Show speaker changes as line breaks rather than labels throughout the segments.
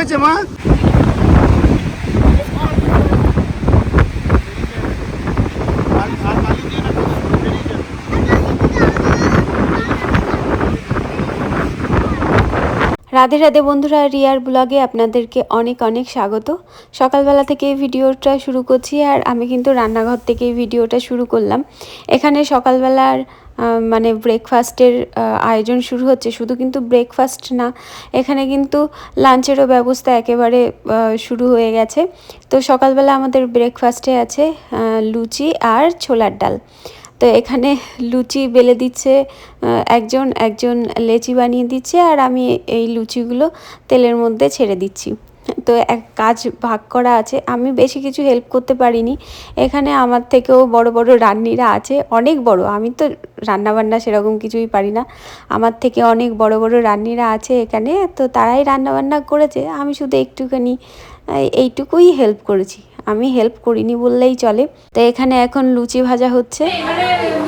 হয়েছে মা?
রাধে রাধে বন্ধুরা, রিয়ার ব্লগে আপনাদেরকে অনেক অনেক স্বাগত। সকালবেলা থেকে এই ভিডিওটা শুরু করছি, আর আমি কিন্তু রান্নাঘর থেকে এই ভিডিওটা শুরু করলাম। এখানে সকালবেলার মানে ব্রেকফাস্টের আয়োজন শুরু হচ্ছে। শুধু কিন্তু ব্রেকফাস্ট না, এখানে কিন্তু লাঞ্চেরও ব্যবস্থা একেবারে শুরু হয়ে গেছে। তো সকালবেলা আমাদের ব্রেকফাস্টে আছে লুচি আর ছোলার ডাল। তো এখানে লুচি বেলে দিচ্ছে একজন লেচি বানিয়ে দিচ্ছে, আর আমি এই লুচিগুলো তেলের মধ্যে ছেড়ে দিচ্ছি। তো এক কাজ ভাগ করা আছে, আমি বেশি কিছু হেল্প করতে পারিনি। এখানে আমার থেকেও বড় বড় রান্নিরা আছে, অনেক বড়। আমি তো রান্নাবান্না সেরকম কিছুই পারি না, আমার থেকে অনেক বড় বড় রান্নিরা আছে এখানে। তো তারাই রান্নাবান্না করেছে, আমি শুধু একটুখানি এইটুকুই হেল্প করেছি। আমি হেল্প করিনি বললেই চলে। তো এখানে এখন লুচি ভাজা হচ্ছে।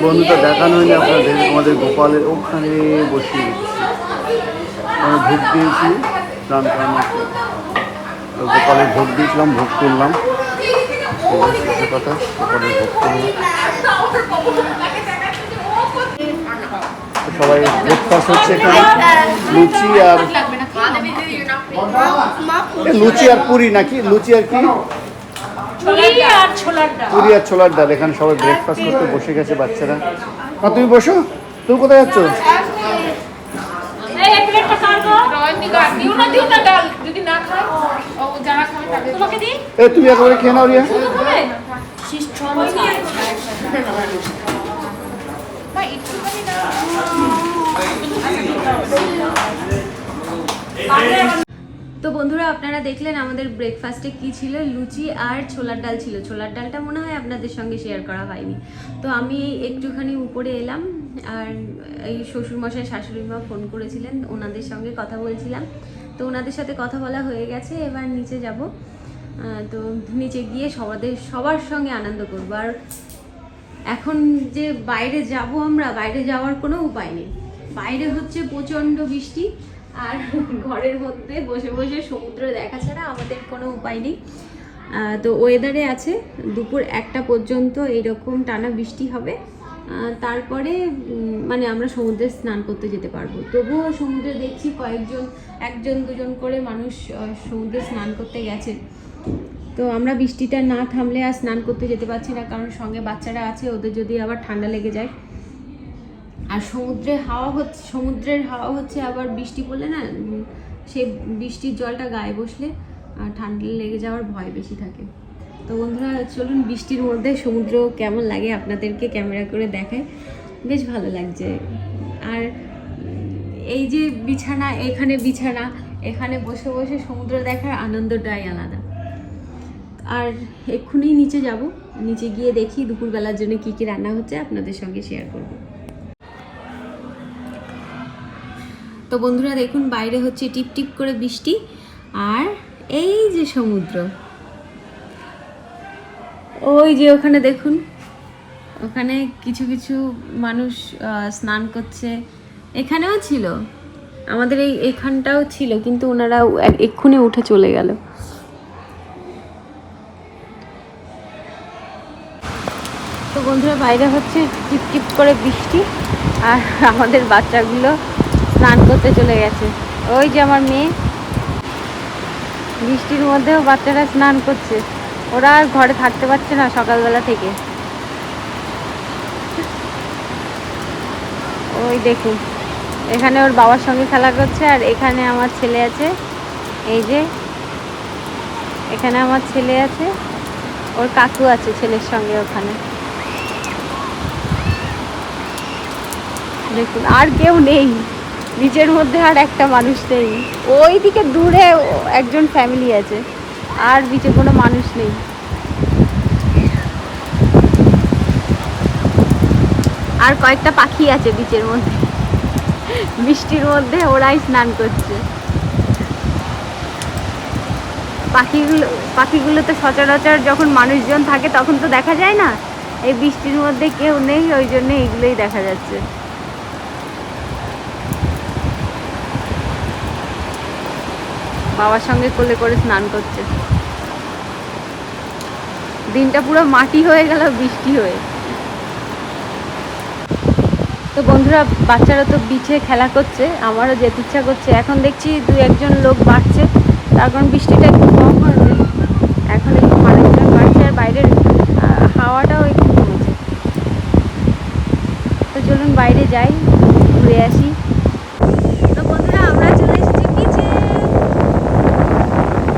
বন্ধুটা দেখানো হয়নি আপনাদের, আমাদের গোপালের ওখানে বসিয়ে আমি ভোগ দিয়েছি স্নান করানো। তো গোপালের ভোগ দিয়েছিলাম, ভোগ করলাম। কথা গোপালের ভোগ করলাম। সবাই ব্রেকফাস্ট হচ্ছে এখানে লুচি আর পুরি নাকি লুচি আর কি পুরি আর ছোলার ডাল। এখানে সবাই ব্রেকফাস্ট করতে বসে গেছে বাচ্চারা। তুমি বসো, তুমি কোথায় যাচ্ছ? তুমি একেবারে খেয়ে নাও রিয়া।
তো বন্ধুরা, আপনারা দেখলেন আমাদের ব্রেকফাস্টে কি ছিল। লুচি আর ছোলার ডাল ছিল। ছোলার ডালটা মনে হয় আপনাদের সঙ্গে শেয়ার করা হয়নি। তো আমি একটুখানি উপরে এলাম, আর এই শ্বশুরমশাই শাশুড়ি মা ফোন করেছিলেন, ওনাদের সঙ্গে কথা বলছিলাম। তো ওনাদের সাথে কথা বলা হয়ে গেছে, এবার নিচে যাব। তো নিচে গিয়ে সবার সঙ্গে আনন্দ করব। আর এখন যে বাইরে যাব, আমরা বাইরে যাওয়ার কোনো উপায় নেই। বাইরে হচ্ছে প্রচণ্ড বৃষ্টি, আর ঘরের মধ্যে বসে বসে সমুদ্র দেখা ছাড়া আমাদের কোনো উপায় নেই। তো ওয়েদারে আছে দুপুর 1টা পর্যন্ত এইরকম টানা বৃষ্টি হবে। তারপরে মানে আমরা সমুদ্রে স্নান করতে যেতে পারবো। তবুও সমুদ্রে দেখছি একজন দুজন করে মানুষ সমুদ্রে স্নান করতে গেছে। তো আমরা বৃষ্টিটা না থামলে আর স্নান করতে যেতে পারছি না, কারণ সঙ্গে বাচ্চারা আছে, ওদের যদি আবার ঠান্ডা লেগে যায়। আর সমুদ্রের হাওয়া হচ্ছে আবার বৃষ্টি পড়লে না, সেই বৃষ্টির জলটা গায়ে বসলে আর ঠান্ডা লেগে যাওয়ার ভয় বেশি থাকে। তো বন্ধুরা চলুন, বৃষ্টির মধ্যে সমুদ্র কেমন লাগে আপনাদেরকে ক্যামেরা করে দেখায়। বেশ ভালো লাগছে। আর এই যে এখানে বসে বসে সমুদ্র দেখার আনন্দটাই আলাদা। আর এক্ষুনি নিচে যাব, নিচে গিয়ে দেখি দুপুরবেলার জন্য কি কি রান্না হচ্ছে, আপনাদের সঙ্গে শেয়ার করব। তো বন্ধুরা দেখুন, বাইরে হচ্ছে টিপ টিপ করে বৃষ্টি, আর এই যে সমুদ্র, ওই যে ওখানে দেখুন, ওখানে কিছু কিছু মানুষ স্নান করছে। এখানেও ছিল, আমাদের এইখানটাও ছিল, কিন্তু ওনারা এক্ষুনি উঠে চলে গেল। তো বন্ধুরা বাইরে হচ্ছে টিপ টিপ করে বৃষ্টি, আর আমাদের বাচ্চাগুলো স্নান করতে চলে গেছে। ওই যে আমার মেয়ে, বৃষ্টির মধ্যেও বাচ্চারা স্নান করছে। ওরা আর ঘরে থাকতে পারছে না সকালবেলা থেকে। ওই দেখুন, এখানে ওর বাবার সঙ্গে খেলা করছে, আর এখানে আমার ছেলে আছে। এই যে এখানে আমার ছেলে আছে, ওর কাকু আছে ছেলের সঙ্গে ওখানে। দেখুন, আর কেউ নেই নিচের মধ্যে, আর একটা মানুষ নেই। ওইদিকে দূরে একজন ফ্যামিলি আছে, আর নিচে কোনো মানুষ নেই। আর কয়েকটা পাখি আছে বিচের মধ্যে, বৃষ্টির মধ্যে ওরাই স্নান করছে। পাখিগুলো তো সচরাচর যখন মানুষজন থাকে তখন তো দেখা যায় না। এই বৃষ্টির মধ্যে কেউ নেই, ওই জন্য এইগুলোই দেখা যাচ্ছে। বাবার সঙ্গে কোলে করে স্নান করছে। দিনটা পুরো মাটি হয়ে গেল বৃষ্টি হয়ে। তো বন্ধুরা, বাচ্চারা তো বিচে খেলা করছে, আমারও যেতে ইচ্ছা করছে। এখন দেখছি 2-1 লোক বাড়ছে, তার কারণ বৃষ্টিটা একটু কম হয়েছে, এখন একটু মানুষজন বাড়ছে আর বাইরের হাওয়াটাও একটু কমেছে। তো চলুন বাইরে যাই, ঘুরে আসি। তো বন্ধুরা, আমরা চলে এসেছি বিচে।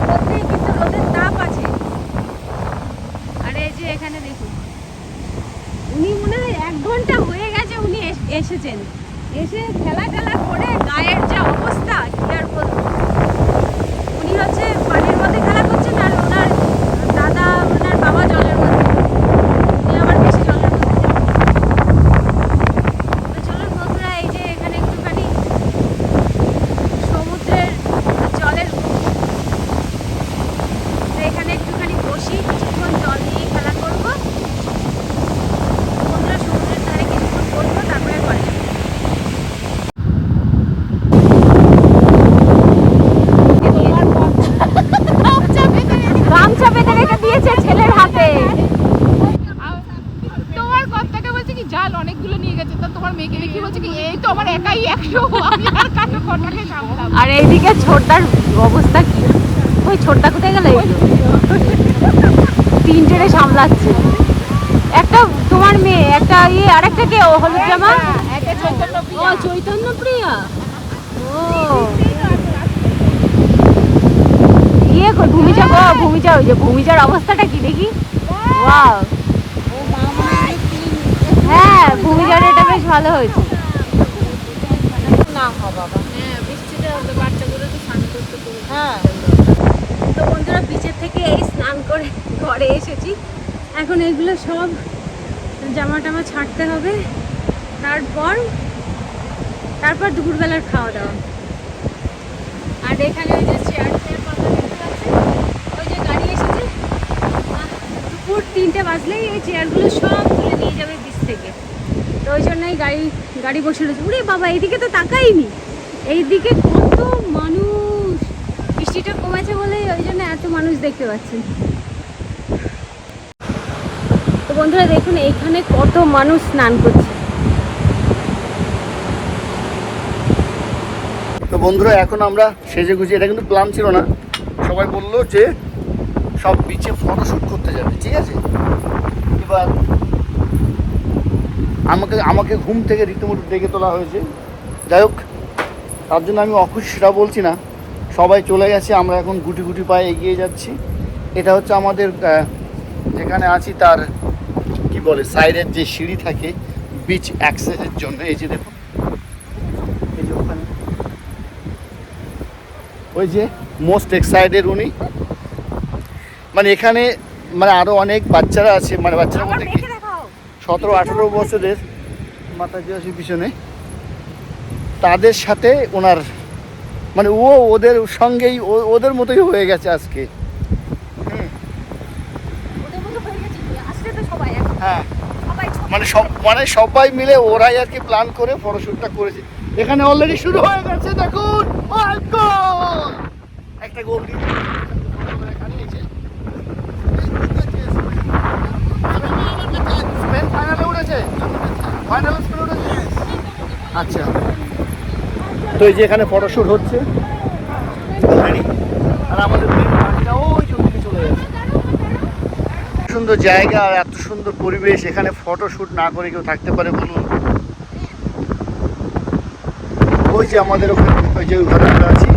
সত্যিই কিন্তু রোদের তাপ আছে। আর এই যে এখানে দেখুন, উনি মনে হয় 1 ঘন্টা হয়ে গেছে উনি এসেছেন, এসে খেলা টেলা করে গায়ের যা অবস্থা কি আর বলবো। উনি হচ্ছে পানির মধ্যে খেলা করছেন আর ওনার দাদা, ওনার বাবা জলের মধ্যে। উনি আবার বেশি জলের মধ্যে যান। তো চলুন বন্ধুরা, এই যে এখানে একটুখানি সমুদ্রের জলের, তো এখানে একটুখানি বসি, কিছুক্ষণ জল নিয়ে খেলা করবো। বন্ধুরা, সমুদ্রের ধারে কিছুক্ষণ বসবো, তারপরে বাড়ি যাবো। গামছা বেঁধে রেখে দিয়েছে ছেলের হাতে।
তোমার কর্তাকে বলছে কি জাল অনেকগুলো নিয়ে গেছে, তো তোমার মেয়েকে দেখি বলছে কি এই তো আমার একাই 100, আমি আর কাটো কর্তাকে সামলাবো।
আর এইদিকে ছোটদার অবস্থা কি, ওই ছোটদা কোথায় গেল? এই 3 জনে সামলাচ্ছে, একটা তোমার মেয়ে, একটা আর একটা কে, ও হলুদ জামা,
একটা চৈতন্য
ও চৈতন্য প্রিয়া, ও ইয়ে ভূমিজা গো, ভূমিজা, ওই যে ভূমিজার অবস্থাটা কি দেখি। ওয়াও, হ্যাঁ ভূমিজার এটা বেশ ভালো হয়েছে।
না বাবা, হ্যাঁ বৃষ্টিতে বাচ্চাগুলো তো স্নান করতে খুব, হ্যাঁ।
তো বন্ধুরা, বিচের থেকে এই স্নান করে ঘরে এসেছি। এখন এগুলো সব জামা টামা ছাড়তে হবে, তারপর দুপুরবেলার খাওয়া দাওয়া। আর এখানে ওই যে চেয়ারের পাতা দেখতে পাচ্ছেন, ওই যে গাড়ি এসেছে, দুপুর 3টে বাজলেই এই চেয়ারগুলো সব তুলে নিয়ে যাবে বিচ থেকে। তো ওই জন্যই গাড়ি বসে রয়েছে। উরে বাবা, এইদিকে তো তাকাইনি, এইদিকে কত মানুষ। বৃষ্টিটা কমেছে বলেই ওই জন্য এত মানুষ দেখতে পাচ্ছেন। তো বন্ধুরা দেখুন, এখানে কত মানুষ স্নান করছে।
তো বন্ধুরা, এখন আমরা সেজে গুজে, এটা কিন্তু প্ল্যান ছিল না, সবাই বললো যে সব বিচে ফটোশ্যুট করতে যাবে, ঠিক আছে। এবার আমাকে ঘুম থেকে রীতিমতো ডেকে তোলা হয়েছে। যাই হোক, তার জন্য আমি অখুশি সেটা বলছি না, সবাই চলে গেছে, আমরা এখন গুটি গুটি পায়ে এগিয়ে যাচ্ছি। এটা হচ্ছে আমাদের যেখানে আছি তার কি বলে, সাইডের যে সিঁড়ি থাকে বিচ অ্যাক্সেসের জন্য। এই যে দেখুন, এই যে ওখানে ওই যে মোস্ট এক্সাইটেড উনি, মানে এখানে মানে আরও অনেক বাচ্চারা আছে, মানে বাচ্চারা বলতে কি 17-18 বছরের, মাতাজি আছে পিছনে, তাদের সাথে ওনার মানে ওদের সঙ্গেই ওদের মতোই হয়ে গেছে আজকে। হ্যাঁ, মানে সবাই মিলে ওরাই আর কি প্ল্যান করে ফটোশ্যুটটা করেছে। এখানে অলরেডি শুরু হয়ে গেছে, দেখুন একটা গোল ফাইনালে উঠেছে, আচ্ছা। তো এই যে এখানে ফটোশ্যুট হচ্ছে, আর আমাদের ওই চলে যাচ্ছে। সুন্দর জায়গা আর এত সুন্দর পরিবেশ, এখানে ফটোশ্যুট না করে কেউ থাকতে পারে বলুন? ওই যে আমাদের ওখানে ওই যে ঘটনাটা আছি,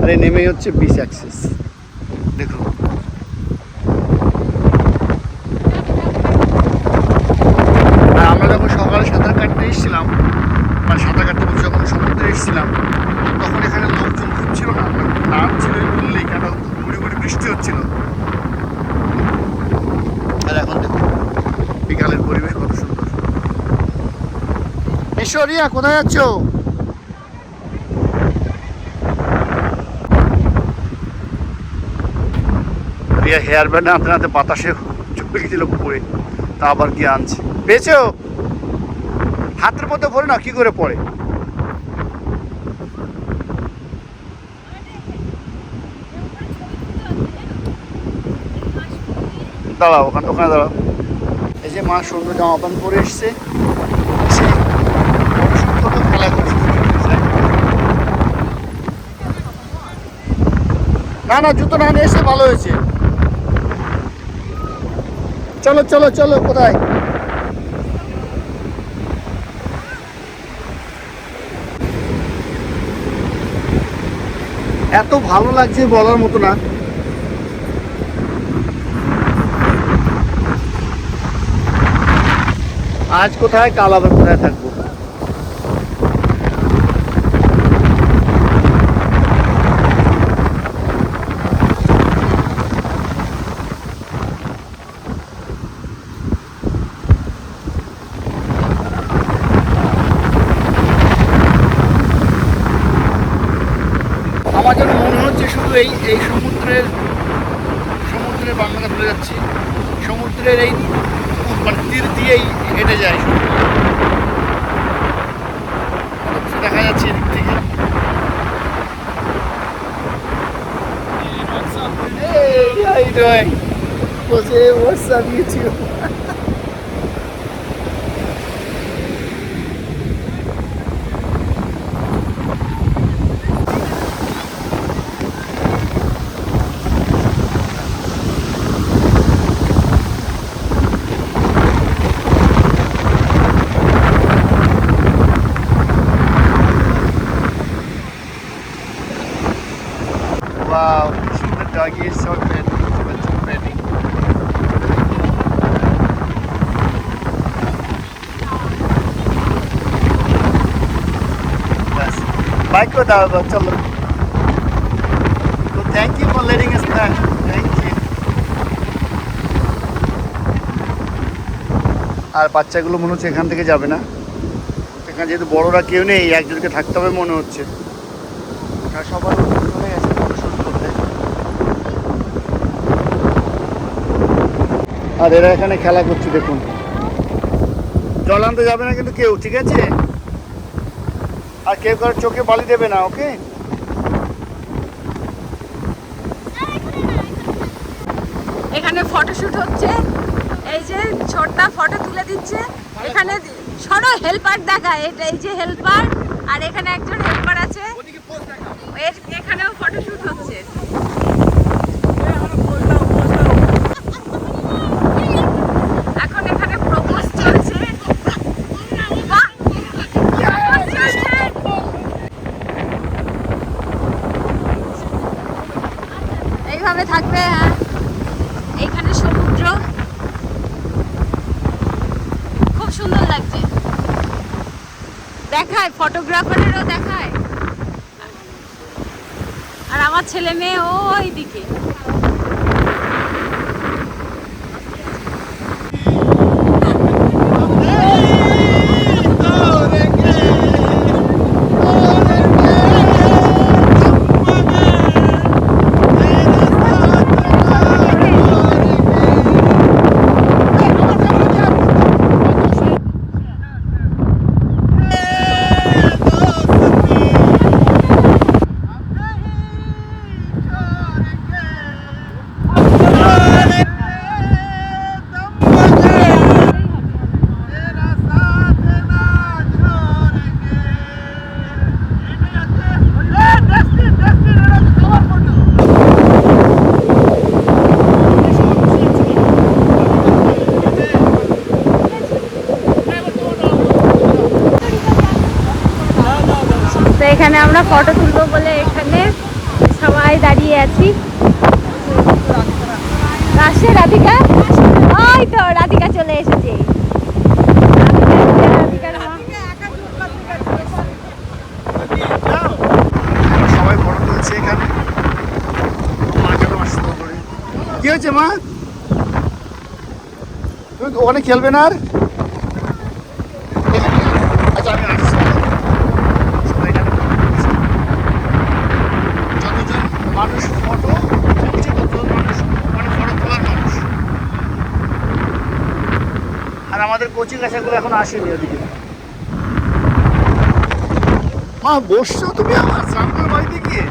আর এই নেমেই হচ্ছে বিচ অ্যাক্সেস, দেখুন। আর আমরা যখন সকালে সাঁতার কাটতে এসেছিলাম, মানে সাঁতার কাটতে বলছি, যখন সমুদ্রে এসেছিলাম, তখন এখানে লোকজন খুব ছিল না, নাম ছিল বললেই, কেন গুড়ি গুড়ি বৃষ্টি হচ্ছিল। আর এখন দেখুন বিকালের পরিবেশ কত সুন্দর। এসো রিয়া, কোথায় যাচ্ছ? রিয়া হেয়ার ব্যান্ড আনতে আনতে বাতাসে চলে গেছিল পড়ে, তা আবার কি আনছে। পেয়েছো? হাতের মধ্যে পড়ে না, কি করে পড়ে? দাঁড়াও, ওখানে দাঁড়াও। এই যে মা সুন্দর জামা প্যান্ট পরে এসছে, এসে ফটোশুট খেলা করছে। না না, জুতো না নিয়ে এসে ভালো হয়েছে। চলো চলো চলো, কোথায়? এত ভালো লাগছে বলার মতো না। আজ কোথায়, কাল আবার কোথায় থাকবো। আমার যেন মনে হচ্ছে শুধু এই সমুদ্রের বাংলাটা ভুলে যাচ্ছি, সমুদ্রের এই মানে তীর দিয়েই হেঁটে যায়। দেখা যাচ্ছে এদিক থেকে। Hey, how you doing? Jose, what's up, YouTube? Wow, the doggy is so pretty. It's so pretty. Yes. Bye ko daw ba? Chalo. So thank you for letting us back. Thank you. আর বাচ্চাগুলো মনে হচ্ছে এখান থেকে যাবে না। এখানে যেহেতু বড়রা কেউ নেই, একজনকে থাকতে হবে মনে হচ্ছে। আর সবার চলে গেছে ফটোশুট করতে। আর এরা এখানে খেলা করছে, দেখুন। জল আনতে যাবে না কিন্তু কেউ, ঠিক আছে? আর কেউ কারোর চোখে বালি দেবে না, ওকে?
এখানে ফটোশুট হচ্ছে, এই যে ছোটটা ফটো তুলে দিচ্ছে। এখানে সরো, হেল্পার দেখায়, এটা এই যে হেল্পার, আর এখানে একজন হেল্পার আছে। এখানেও ফটোশুট হচ্ছে। এখন এখানে প্রপোজ চলছে। বাহ! এইভাবে থাকবে। হ্যাঁ, এইখানে সমুদ্র, খুব সুন্দর লাগছে। দেখায়, ফটোগ্রাফারেরও দেখায়। আর আমার ছেলে মেয়ে ওই দিকে। এখানে আমরা ফটো তুলবো বলে এখানে সবাই দাঁড়িয়ে আছি। আসছে রাধিকা, ওই তো রাধিকা চলে এসেছে।
সবাই ফটো তুলছে এখানে। কি হয়েছে মা? তুমি ওখানে খেলবে না আর? আচ্ছা, আমি আসছি। মানুষ ফটো তুলছে, কতজন মানুষ মানে ফটো তোলার মানুষ। আর আমাদের কোচিং আশাগুলো এখন আসেনি ওদিকে। মা বসছো তুমি আমার সামনের বাড়িতে গিয়ে?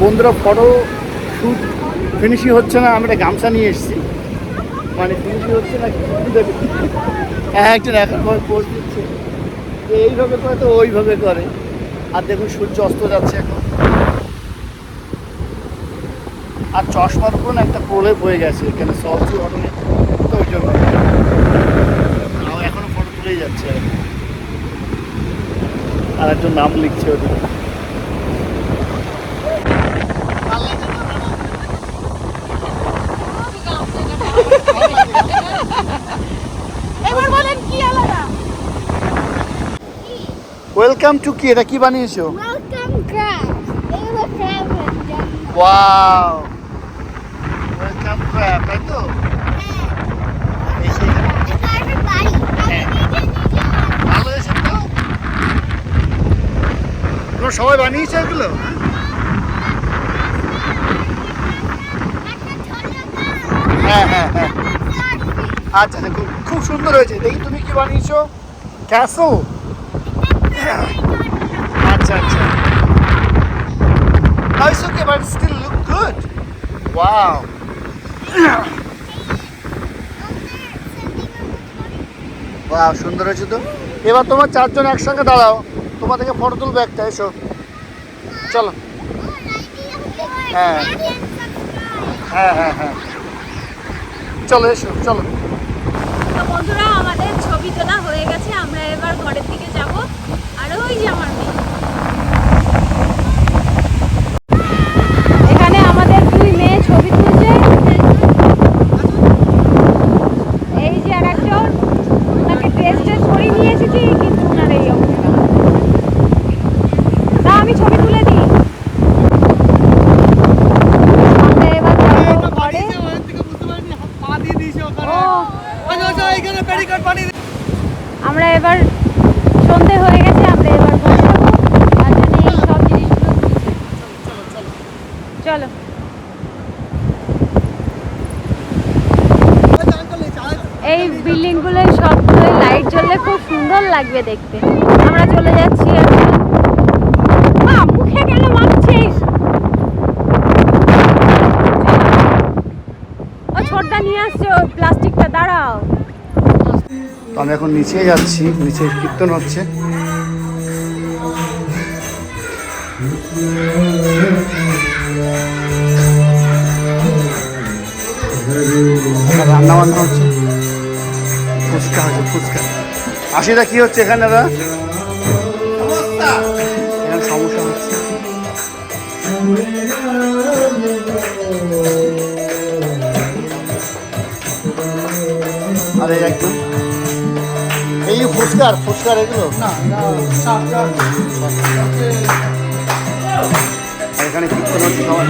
বন্ধুরা ফটো শ্যুট ফিনিশিং হচ্ছে না, আমি একটা গামছা নিয়ে এসেছি, মানে ফিনিশিং হচ্ছে না একজন এখন পোস্ট দিচ্ছে, এইভাবে করে তো ওইভাবে করে। আর দেখুন সূর্য অস্ত যাচ্ছে এখন, আর চশমার উপর না একটা প্রলেপ হয়ে গেছে এখানে সলসি অটোমেটিক, তো ওই জন্য এখনো ফটো তুলেই যাচ্ছে আর একজন নাম লিখছে ওদের।
এবার বলেন কি আলাদা?
ওয়েলকাম টু কি, এটা কি বানিয়েছো?
Welcome crab. They were crab and
wow, welcome crab, তাই তো? এই সেই
everybody.
ভালো হয়েছে তো? তোমরা সবাই বানিয়েছো এগুলো? হ্যাঁ হ্যাঁ হ্যাঁ, আচ্ছা আচ্ছা, খুব খুব সুন্দর হয়েছে। দেখি তুমি কি বানিয়েছো? ক্যাসল? আচ্ছা আচ্ছা, no, it's okay, but it still look good. Wow. Wow, সুন্দর হয়েছে তো। এবার তোমার চারজন একসঙ্গে দাঁড়াও, তোমাদেরকে ফটো তুলবো একটা, এসো চলো। হ্যাঁ হ্যাঁ হ্যাঁ হ্যাঁ, চলো এসো চলো।
তো বন্ধুরা আমাদের ছবি তোলা হয়ে গেছে, আমরা এবার ঘরের দিকে যাব। আর ওই যে আমার মেয়ে, এখানে আমাদের দুই মেয়ে ছবি তুলছে। এই যে আর একজন, ওনাকে ড্রেস পরিয়ে নিয়ে এসেছি, কিন্তু ওনার এই অবস্থা। না আমি ছবি তুলে দিই। আমরা এবার যাবো ঘরে। আমরা এবার সন্ধে হয়ে গেছে, আমরা এবার ঘরে যাবো। আর জানি এই সব জিনিসগুলো তুলছে। চলো। এই বিল্ডিং গুলো সবগুলো লাইট জ্বললে খুব সুন্দর লাগবে দেখতে। আমরা চলে যাচ্ছি এখন। মা মুখে কেন মাখছিস? ও ছোটটা নিয়ে আসছে, ও প্লাস্টিকটা, দাঁড়াও।
তো আমি এখন নিচে যাচ্ছি, নিচে কীর্তন হচ্ছে। রান্না বান্না হচ্ছে, ফুচকা হচ্ছে, ফুচকা। আশিটা কি হচ্ছে এখানে দাদা? এখানে সমস্যা হচ্ছে। আরে একদম এই ফুচকার ফুচকার এগুলো না, এখানে কীর্তন হচ্ছে সবাই।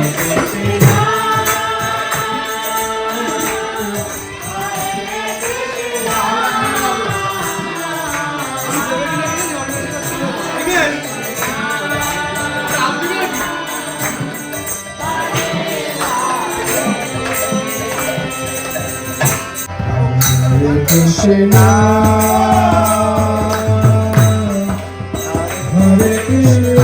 Krishna Hare Krishna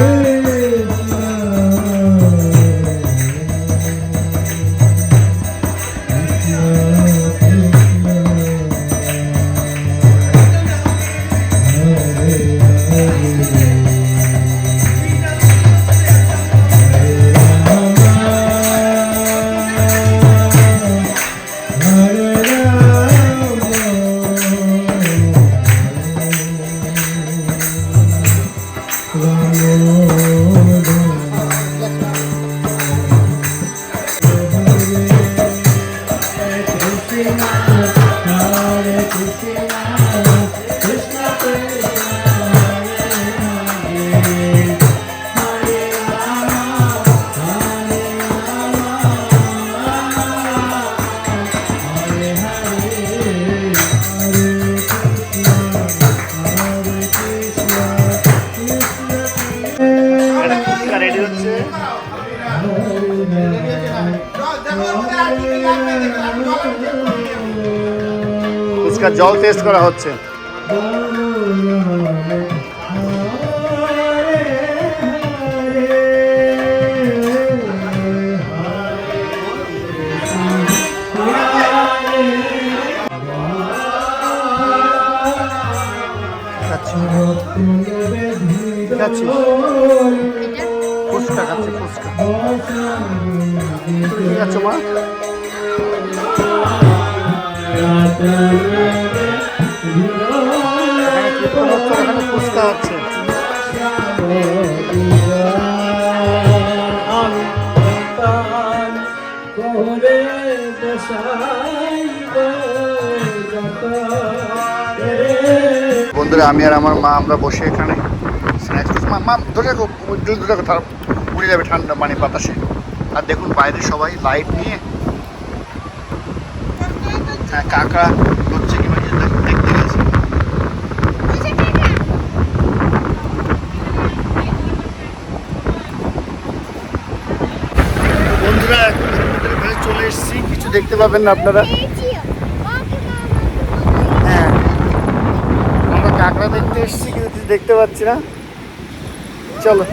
ফুচকার জল টেস্ট করা হচ্ছে। খাচ্ছি খাচ্ছি ফুচকা খাচ্ছি ফুচকা কি খাচ্ছ মা এখানে ফুচকা আছে বন্ধুরা আমি আর আমার মা আমরা বসে এখানে স্ন্যাক্স মা ধরে রাখো ধরে রাখো তার উড়ে যাবে ঠান্ডা মানে বাতাসে আর দেখুন বাইরে সবাই লাইট নিয়ে হ্যাঁ কাঁকড়া হচ্ছে কি মানে দেখতে গেছে বন্ধুরা এখন সমুদ্রের ধারে চলে এসেছি কিছু দেখতে পাবেন না আপনারা হ্যাঁ আমরা কাঁকড়া দেখতে এসেছি কিন্তু কিছু দেখতে পাচ্ছি না চলো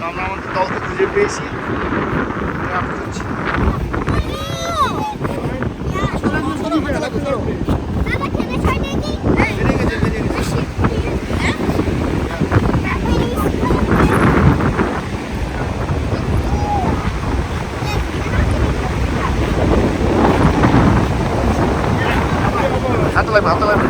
আমরা আমাদের দলকে খুঁজে পেয়েছি হাতে লাগবে হাতে লাগবে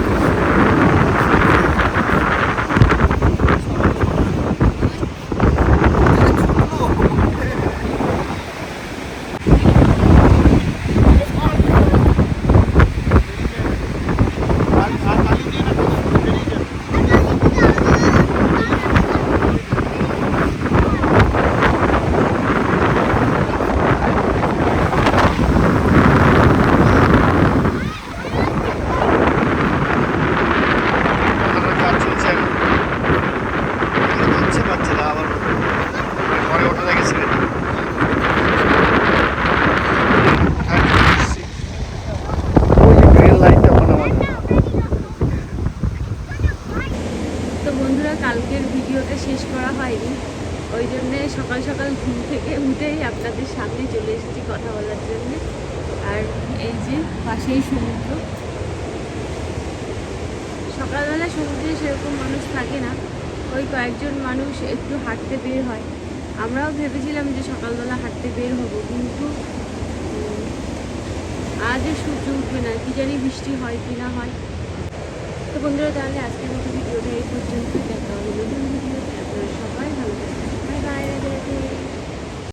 তো বন্ধুরা কালকের ভিডিওটা শেষ করা হয়নি ওই জন্যে সকাল সকাল ঘুম থেকে উঠেই আপনাদের সামনে চলে এসেছি কথা বলার জন্য আর এই যে পাশেই সমুদ্র সকালবেলা সমুদ্রে সেরকম মানুষ থাকে না ওই কয়েকজন মানুষ একটু হাঁটতে বের হয় আমরাও ভেবেছিলাম যে সকালবেলা হাঁটতে বের হব কিন্তু আজও সূর্য উঠবে না কি জানি বৃষ্টি হয় কি না হয় তো বন্ধুরা তাহলে আজকের মতো ভিডিওটা